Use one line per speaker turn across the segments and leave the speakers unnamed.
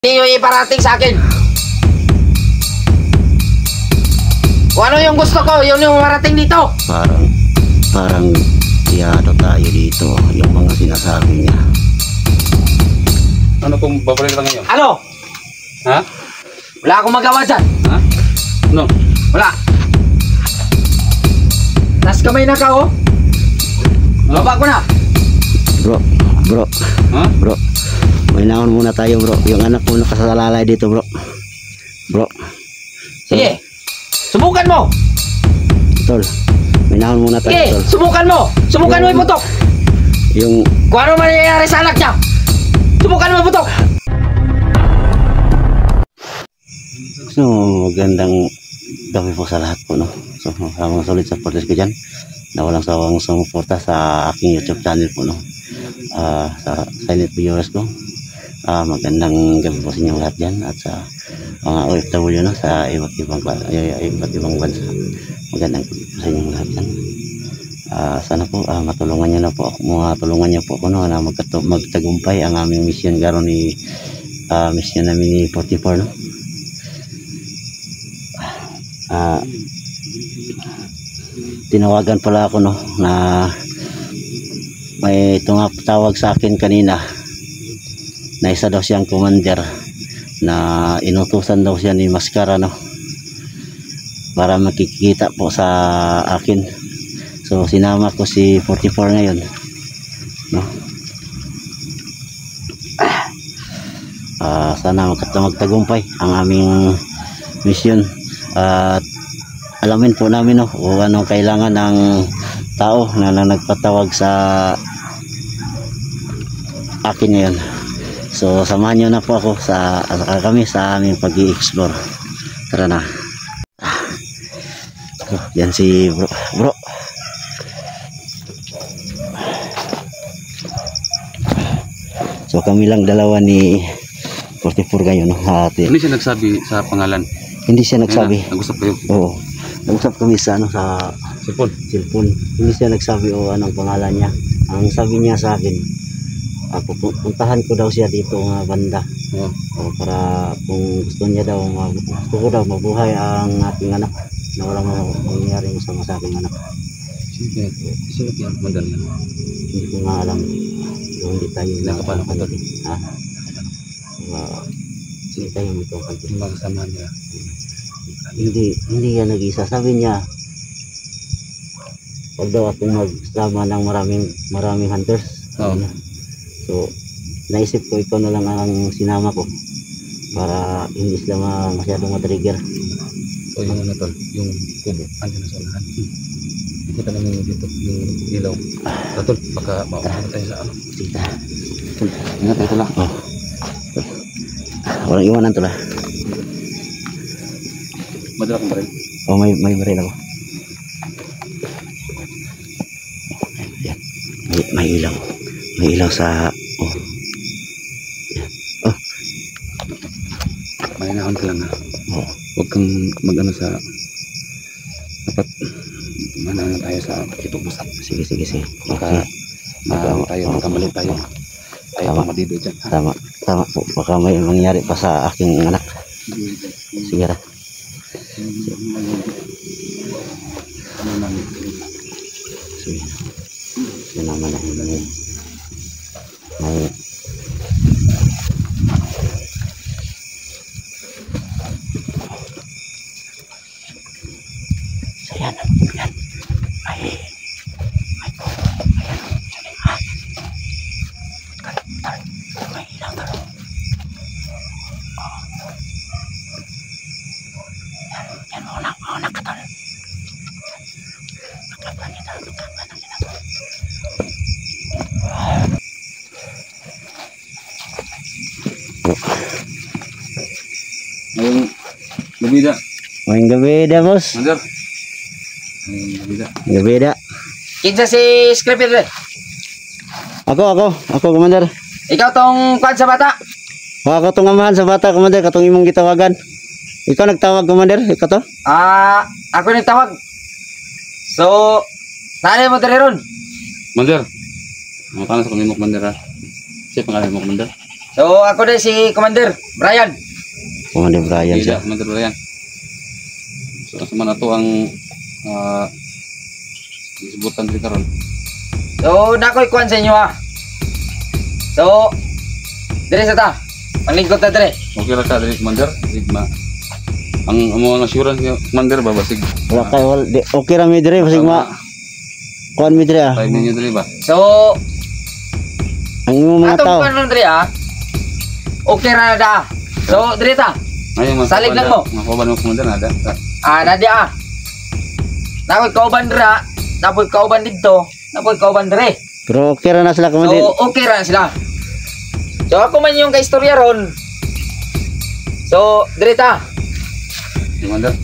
Hindi nyo iparating sa akin. Kung ano yung gusto ko, yun yung marating dito.
Parang tiyado tayo dito, yung mga sinasabi niya.
Ano kung babalik lang ngayon?
Ano?
Ha?
Wala akong magawa dyan.
Ha? Ano?
Wala. Nas kamay na ka, oh. Baba ko na.
Bro.
Ha?
Bro. May naon muna tayo, bro. Yung anak mo nakasalalay dito, bro. Bro.
Sige. Subukan mo.
Tol. May naon muna tayo,
Sige,
tol.
subukan mo. Subukan mo iputok.
Yung
Kung ano mangyayari sa anak niya. Subukan mo iputok.
so, magandang gabi po sa lahat po, no? So, maraming sulit sa supporters ko dyan na walang sawang sumuporta sa aking YouTube channel po, no? Sa silent viewers ko. Magandang gabi po sa inyong lahat dyan at sa mga OFW, no? Sa iba't ibang bansa. Magandang gabi po sa inyong lahat dyan. Sana po matulungan niyo na po ako, no, na magtagumpay ang aming mission garon ni mission namin ni 44, no. Tinawagan pala ako, no, na may tawag sa akin kanina na isa daw siyang commander na inutusan daw siya ni Mascara, no, para makikita po sa akin. So sinama ko si 44 ngayon, no. Sana magtagumpay ang aming mission at alamin po namin, no, kung anong kailangan ng tao na nagpatawag sa akin ngayon. So samahan nyo na po ako kami sa aming pag-i-explore. Tara na. Yan si bro. So kami lang dalawa ni 44 ngayon, no?
Hindi siya nagsabi sa pangalan.
Hindi siya nagsabi.
Nag-usap kayo?
Oo. Nag-usap kami sa cellphone. Hindi siya nagsabi anong pangalan niya. Ang sabi niya sa akin, puntahan ko daw siya dito nga banda. Para kung gusto ko daw mabuhay ang ating anak na walang mangyaring sama sa aking anak.
Sino yan? Mandal yan?
Hindi ko nga alam. Hindi tayo
Nakapalo ko doon.
Ha? Hindi tayo magtungkol.
Yung mga kasama niya.
Hindi yan nag-isa. Sabi niya, wag daw akong magsama ng maraming hunters. So naisip ko ikaw na lang ang sinama ko para hindi sila masyadong matrigger.
So yung ano, tol, yung kubo andyan na sa unahan. Kita namin dito yung ilaw. Tol, baka mauuna tayo sa ano. Ingat tayo lang.
Walang iwanan to lah.
Madala kong baril.
May baril ako. Yan. May ilaw. May ilaw sa
Mahinahon ka lang, ha. Huwag kang mag-ano sa dapat manano tayo sa kitubusap.
Sige.
Baka magkamali tayo. Tayo pa madido dyan, ha?
Tama po. Baka may mangyari pa sa aking anak. Sige ra. Sige. Yan naman may Ngayong gabi dah, bos.
Mandar.
Gabi dah.
Kinsa si Scripper.
Ako, Commander.
Ikaw tong kwan sa bata.
Ako tong amahan sa bata, Commander, katong imong gitawagan. Ikaw nagtawag, Commander, ikaw to?
Ako nagtawag. So, nanay mo dali ron.
Mandar. Mga tanong sa kami mo, Mandar, ha? Siya pangalan mo, Mandar?
So ako din si Commander Brian.
Commander Brian
Iya,
siya.
Commander Brian. So sa man ato ang disebutkan diri karon.
So nakoy kuan sa inyo ha. So dire sa ta. Panglingkod ta dire.
Okay ra ka diri Commander? Sigma. Ang amo ang assurance nga Commander ba basig.
Wala kay okay ra mi dire basig kuan mi dire.
Time ninyo diri ba?
So
Ang imong mga
atong
tao.
kuan dire ha. Okay ra na da. So dire ta.
Ngayon
Salig lang mo.
Makuha mo Commander ada.
Nadi nakoy kauban dira, napoy kauban dito, napoy kauban dire.
Pero okay ra na sila Commander.
So okay ra na sila. So ako man yung kaistorya ron. So dire ta.
Commander.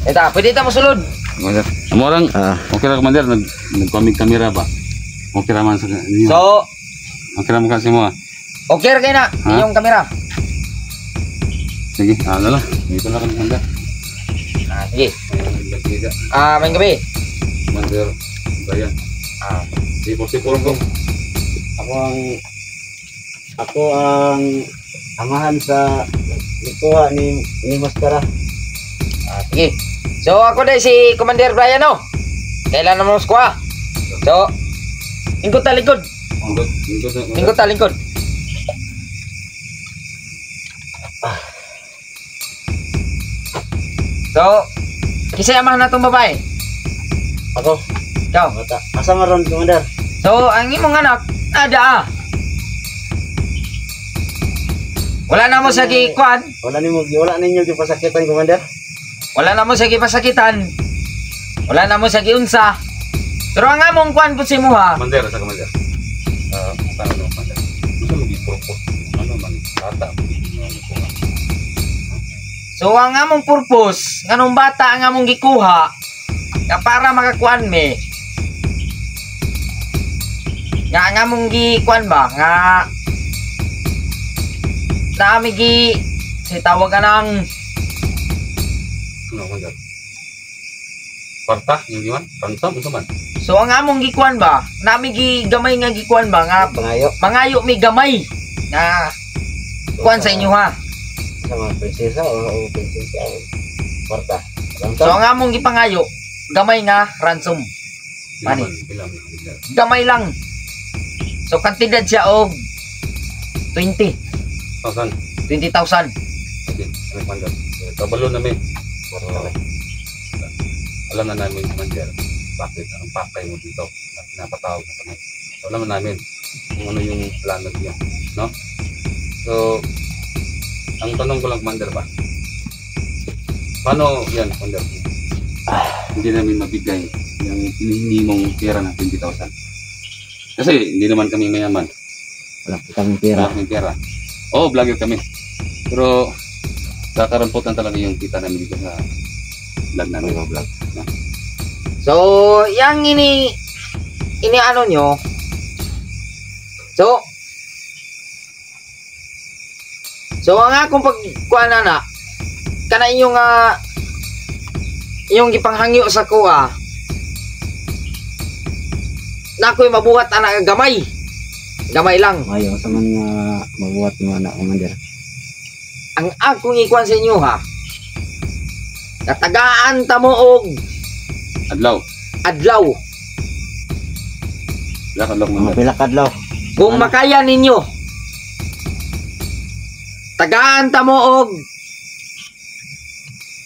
Eta, pwede ta mosulod.
Commander. Amo orang okay ra Commander nag-comic camera ba? Okay ra man sa ninyo.
So
Okay ra mo kasi mo.
okay ra kay na inyong kamera.
Sige, ano lang. Dito na kami Commander.
Sige.
Sige.
Main gabi.
Commander Brian. Si 44 ko.
Ako ang amahan sa ikuha ni Maskara.
Sige. So ako din si Commander Brian no. Kailan naman squad. So lingkod ta lingkod. Lingkod ta lingkod. So kisay amahan natong babae.
Ako,
Ikaw.
asa nga ron Commander?
So ang imong anak ada wala na mo sa gikuan.
Wala ninyo gipasakitan Commander.
Wala na mo sa gipasakitan. Wala na mo sa giunsa. Pero ang among kuan po si Muha.
Commander sa Commander. Paano Commander? Gusto mo gi-propose? Ano man bata
So ang among purpose, nganong bata ang among gikuha nga para makakuan me. Nga ang among gikuan ba nga naami gi sitawag ka ng
Ano Commander? Kwarta, yung diman? Ransom, ito man.
so ang among gikuan ba naami gi gamay nga gikuan ba nga
Pangayo
mangayo mi gamay nga kuan sa inyo ha.
sa mga prinsesa o prinsesa kwarta.
So ang among gipangayo gamay nga ransom. Money.
Ilang.
Gamay lang. So kantidad siya og 20,000.
1,000. Okay, Commander. Kabalo namin. Alam na namin Commander bakit ang pakay mo dito na pinapatawag na kami. So alam na namin kung ano yung plano niyo, no? So ang tanong ko lang Commander ba? Paano yan Commander? Hindi namin mabigay yung hinihingi mong pera na 20,000. Kasi hindi naman kami mayaman.
Wala po kami pera.
Wala kaming pera. Oo, vlogger kami. Pero kakaramputan talaga yung kita namin dito sa vlog namin. Vlog. No?
So yang ini ano nyo. So ang akong pagkuan na kana inyong inyong gipanghangyo sa kuha. Nakoy mabuhat anak gamay. Gamay lang.
Ayaw sa mga mabuhat mo anak Commander.
Ang akong ikuan sa inyo ha. Katagaan ta mo og
Adlaw.
adlaw.
Wala ka lang
Mga
Commander.
pila kadlaw.
Kung makaya ninyo. Tagaan ta mo og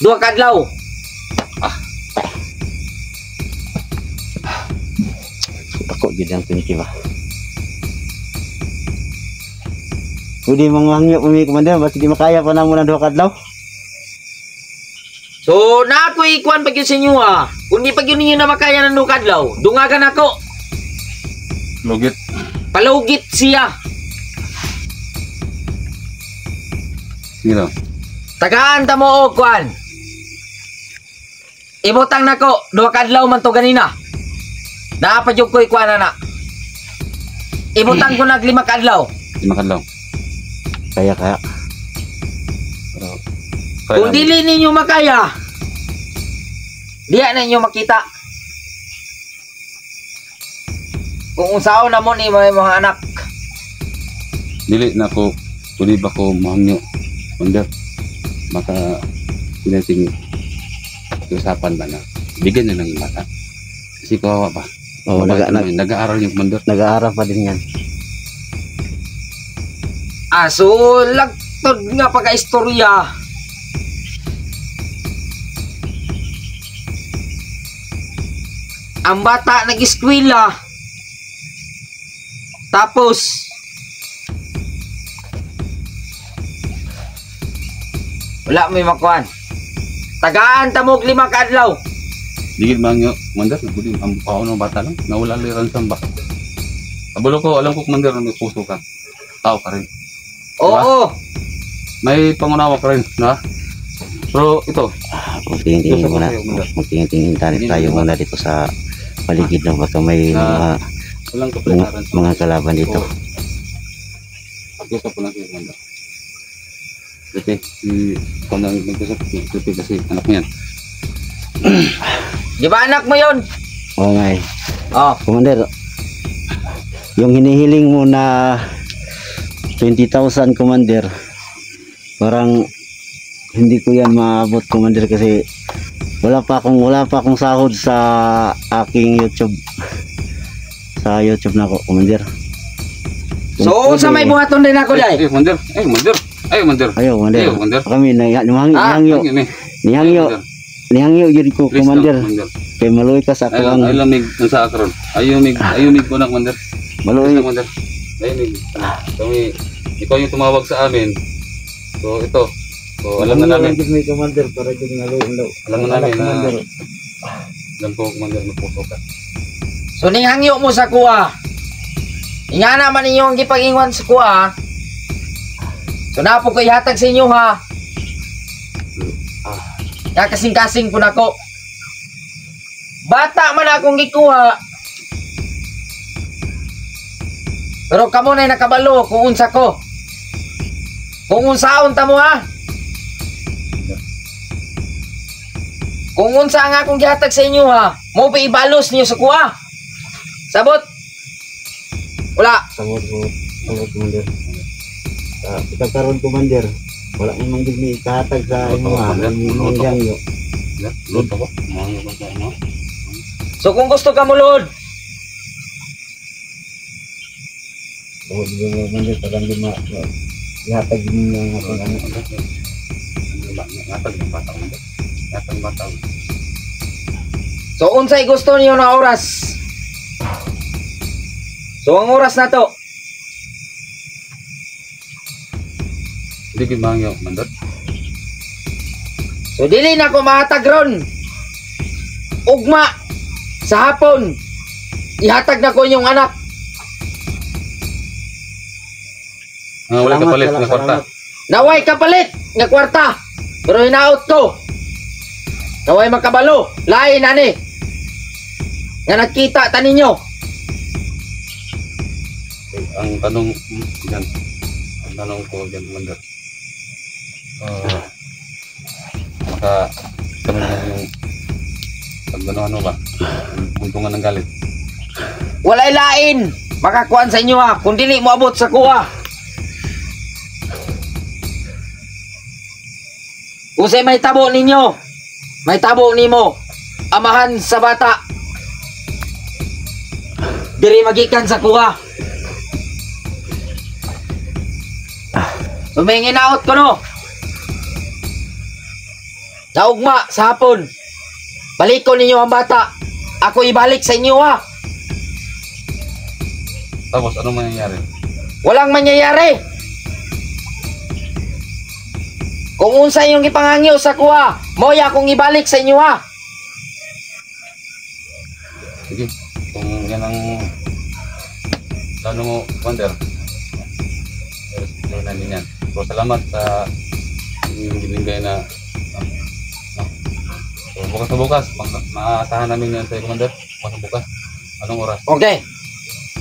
2 kadlaw.
Ako gid ang 20 ba. Pwede manghangyo mi Commander basta di makaya pa na mo ng 2 kadlaw.
So na ako ikuan pag yun sa inyo ha. Kung di pag yun ninyo na makaya ng 2 kadlaw, dungagan ako.
Lugit.
Palugit siya.
Sige lang.
Tagaan ta mo og kuan. Ibutang nako 2 kadlaw man to ganina. Naapadyog ko ikuan na. Ibutang ko nag 5 kadlaw.
5 kadlaw.
Kaya.
Pero
Kung dili ninyo makaya, diya na ninyo makita. Kung unsaon na mo ni mga anak.
dili na ko pwede ba ko mahangyo Commander. Baka pinating usapan ba na bigyan na ng bata kasi kawawa pa.
Oo,
Nag-aaral yung Commander.
nag-aaral pa din yan.
So lagtod nga pagka-istorya. Ang bata nag-eskwela. Tapos wala may makuan. Tagaan tamog 5 ka adlaw.
Digid mahangyo Commander. Nagbuti ang paano ng bata lang. Nawala liran sa ba. Abulo ko, alam ko Commander na may puso ka. Tao ka rin.
Oo.
May pangunawa ka rin, na? Pero ito,
Magtingin-tingin muna. Magtingin-tingin tayo muna dito sa paligid ng baka may
walang kapalaran sa
mga kalaban dito.
Pag-usap ko lang siya Commander. Kasi, ikaw na nag-usap kasi anak mo yan.
Di ba anak mo yun?
Oo nga eh.
Oh.
Commander, yung hinihiling mo na 20,000 Commander, parang hindi ko yan maabot Commander kasi wala pa akong sahod sa aking YouTube. Sa YouTube na ako Commander.
So sa may buhaton din ako dai.
Commander. Commander.
Ayaw Commander. Kami nihangyo yun ko Commander. Kay maluwi ka sa ako ang
ay lamig sa akron. Ayumig ko na Commander.
maluwi.
Commander. Ayumig. Kami ikaw yung tumawag sa amin. So ito. So alam na namin.
Commander para din
Alam na namin na alam ko Commander magpuso ka.
So ninghangyo mo sa kuha. Nga naman ninyo ang gipag-ingon sa kuha. So na po ko ihatag sa inyo ha. Kasing-kasing po na ko. Bata man akong gikuha. Pero kamo na nakabalo kung unsa ko. Kung unsaon ta mo ha. Kung unsa ang akong gihatag sa inyo ha. Mo pa ibalos niyo sa kuha. Sabot. Wala.
Sabot Commander. Kita karon Commander. Wala mo man gid mi ikahatag sa imo ha. Hangyo.
Lord ako. Mahangyo ba sa imo?
So kung gusto ka mo Lord.
Sabot Commander parang di ma ihatag ninyo ang akong anak.
Natag bata.
So unsay gusto niyo na oras? So ang oras na to.
Hindi ko mahangyo Commander.
So dili na ko mahatag ron. Ugma sa hapon. Ihatag na ko inyong anak.
Wala ka palit ng kwarta.
Naway kapalit nga kwarta. Pero hinaot ko. Naway makabalo. Lain ani. Nga nagkita ta ninyo.
Ang tanong diyan. Ang tanong ko diyan Commander. Maka kami yung ano ba? Buntungan ng galit.
Walay lain. Makakuan sa inyo ha. Kung dili mo abot sa kuha. Usay may tabo ninyo. May tabo nimo. Amahan sa bata. Diri magikan sa kuha. So may nginaot ko no. Naugma sa hapon. Balikon ninyo ang bata. Ako ibalik sa inyo ha.
Tapos ano mangyayari?
Walang mangyayari. Kung unsa yung ipangangyo sa kuha, moya akong ibalik sa inyo ha.
Sige. Kung yan ang plano mo, Commander. Gawin natin yan. So salamat sa binigay na so, bukas na bukas. Maasahan namin yan sa Commander. Bukas na bukas. Anong oras?
Okay.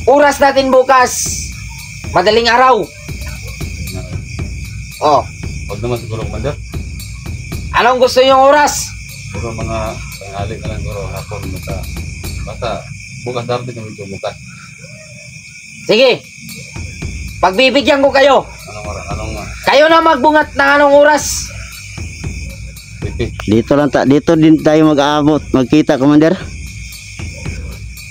Oras natin bukas. Madaling araw. Oh.
Huwag naman siguro Commander.
Anong gusto yung oras?
Siguro mga tanghali na lang siguro hapon. Basta bukas darating kami ito bukas.
Sige. Pagbibigyan ko kayo.
Anong
Kayo na magbungat ng anong oras.
pipi?
Dito din tayo mag-aabot. Magkita, Commander.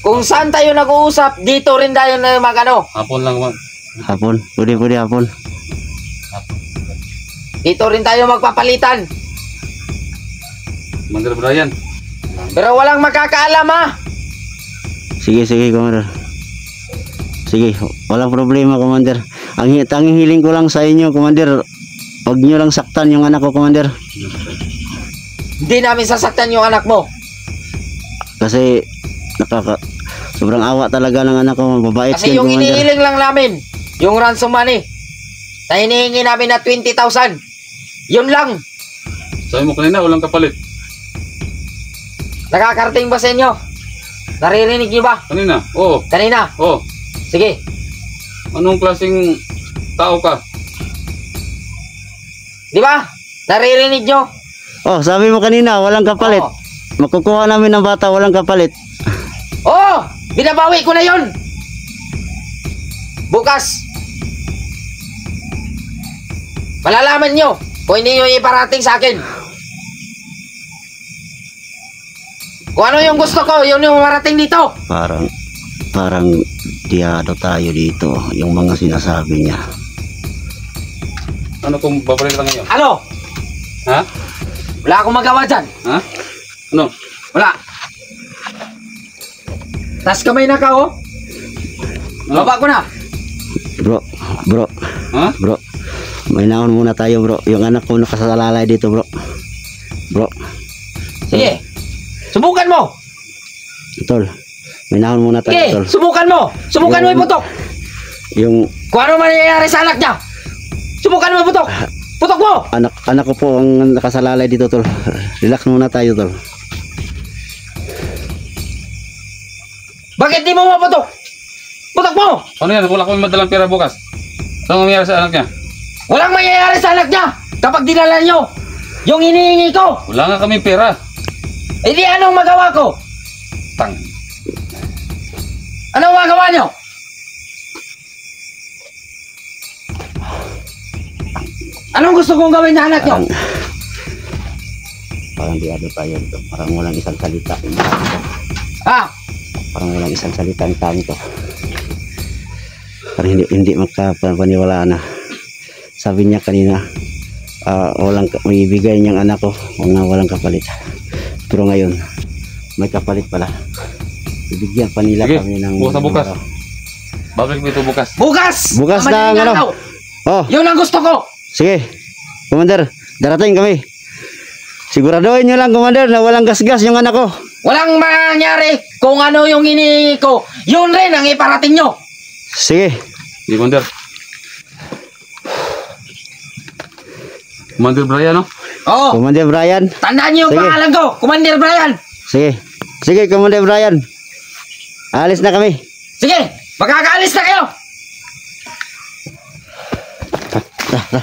Kung saan tayo nag-uusap, dito rin tayo na magano.
Hapon lang man.
Hapon. Pwede hapon.
Dito rin tayo magpapalitan.
Commander Brian.
Pero walang makakaalam ha.
Sige, Commander. Sige, walang problema, Commander. Ang tanging hiling ko lang sa inyo, Commander, huwag nyo lang saktan yung anak ko, Commander.
Hindi namin sasaktan yung anak mo.
Kasi sobrang awa talaga ng anak ko, mababait
Kasi
yan,
yung
Commander.
inihiling lang namin, yung ransom money, na hinihingi namin na 20,000. Yun lang.
Sabi mo kanina, walang kapalit.
Nakakarating ba sa inyo? Naririnig niyo ba?
Kanina? Oo.
Kanina?
Oo.
Sige.
Anong klaseng tao ka?
Di ba? Naririnig nyo?
Oh, sabi mo kanina, walang kapalit.
Oo.
Makukuha namin ng bata, walang kapalit.
Oo! Binabawi ko na yun! Bukas, malalaman nyo kung hindi nyo iparating sa akin. Kung ano yung gusto ko, yun yung marating dito.
Parang diado tayo dito, yung mga sinasabi niya.
Ano kung babalik ka ngayon?
Ano?
Ha?
Wala akong magawa dyan.
Ha? Ano?
Wala. Tas kamay na ka, oh.
Ano?
Baba ko na.
Bro,
Ha?
bro. May naon muna tayo, bro. Yung anak ko nakasalalay dito, bro. Bro.
Sige. Subukan mo.
Tol, may naon muna tayo,
Sige,
tol.
subukan mo. Subukan mo iputok.
Yung
Kung ano mangyayari sa anak niya. Subukan mo iputok. Putok mo.
anak ko po ang nakasalalay dito, tol. Relax muna tayo, tol.
Bakit di mo maputok? Putok mo.
Ano yan? Wala kami madalang pera bukas. Ano mangyayari sa anak niya?
Walang mangyayari sa anak niya kapag dinala nyo yung hinihingi ko.
Wala nga kami pera.
Eh di anong magawa ko?
Tang.
Anong magawa nyo? Anong gusto kong gawin sa anak nyo?
Parang diado tayo dito. Parang walang isang salita.
Ha?
Parang walang isang salita ang tanto. Parang hindi magkapaniwalaan na. Sabi niya kanina, may ibigay niyang anak ko, walang kapalit. Pero ngayon, may kapalit pala. Ibigyan pa nila
Sige,
kami ng...
bukas. Babalik mo ito bukas.
Bukas!
Bukas na,
Madaling
ano?
araw.
Oh,
Yun ang gusto ko.
sige. Commander, darating kami. Siguraduhin niyo lang, Commander, na walang gasgas yung anak ko.
Walang mangyari kung ano yung hinihingi ko. Yun rin ang iparating nyo.
Sige.
Hindi, Commander. Commander Brian, no?
Oo.
Commander Brian.
Tandaan nyo yung
Sige.
pangalan ko. Commander Brian.
Sige. Sige, Commander Brian. Alis na kami.
Sige. Magkakaalis na kayo.
Tara.